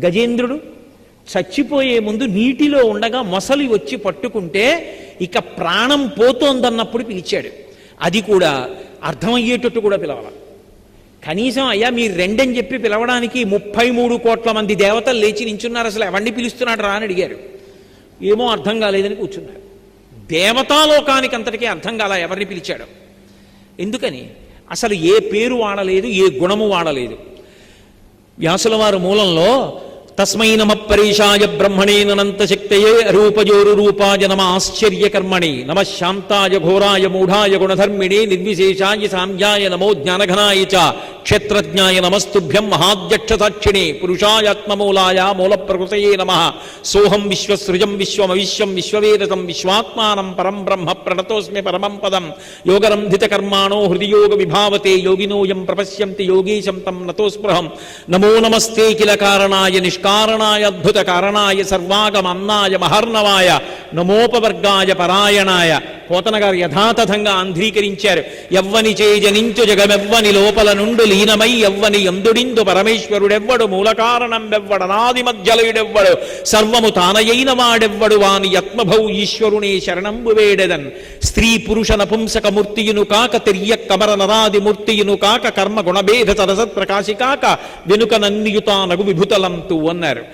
గజేంద్రుడు చచ్చిపోయే ముందు నీటిలో ఉండగా మొసలి వచ్చి పట్టుకుంటే ఇక ప్రాణం పోతోందన్నప్పుడు పిలిచాడు. అది కూడా అర్థమయ్యేటట్టు కూడా పిలవాలి. కనీసం అయ్యా మీరు రెండని చెప్పి పిలవడానికి 33 కోట్ల మంది దేవతలు లేచి నించున్నారు, అసలు ఎవరిని పిలుస్తున్నాడు రా అని అడిగారు. ఏమో అర్థం కాలేదని కూర్చున్నారు. దేవతాలోకానికి అంతటికీ అర్థం కాల ఎవరిని పిలిచాడు. ఎందుకని? అసలు ఏ పేరు వాడలేదు, ఏ గుణము వాడలేదు. వ్యాసుల వారు మూలంలో తస్మై నమ పరేశాయ బ్రహ్మణే అనంత శక్తయే రూపజోరు రూపాయ నమ ఆశ్చర్యకర్మణి నమ శాంతాయ ఘోరాయ మూఢాయ గుణధర్మిణే నిర్విశేషాయ సాంధ్యాయ నమో జ్ఞానఘనాయ చ క్షేత్రజ్ఞాయ నమస్తుభ్యం మహాధ్యక్షసాక్షిణే పురుషాయాత్మమూలాయ మూల ప్రకృతయే నమః సోహం విశ్వసృజం విశ్వమవిశ్వం విశ్వవేదతం విశ్వాత్మానం పరం బ్రహ్మ ప్రణతోస్మి పరమం పదం యోగరంధిత కర్మాణో హృదియోగ విభావతే యోగినోయం ప్రపశ్యంతి యోగీశం తం నతోస్పృహం నమో నమస్తే కిల కారణాయ నిష్కారణాయ అద్భుత కారణాయ సర్వాగమన్నాయ మహర్ణవాయ నమోపవర్గాయ పరాయణాయ. పోతన గారు యథాతథంగా ఆంధ్రీకరించారు. ఎవ్వని చేజనించు జగమెవ్వని లోపల నుండు లీనమై ఎవ్వని ఎందుడిందు పరమేశ్వరుడెవ్వడు మూలకారణం వెవ్వడనాది మధ్యలయుడెవ్వడు సర్వము తానయైన వాడెవ్వడు వాని యత్మభౌ ఈశ్వరునే శరణంబు వేడెదన్. స్త్రీ పురుష నపుంసక మూర్తియును కాక తిర్య కమర నరాది మూర్తియును కాక కర్మ గుణభేద తరసత్ ప్రకాశి కాక వెనుక నన్నియుతానగు విభుతలంతు అన్నారు.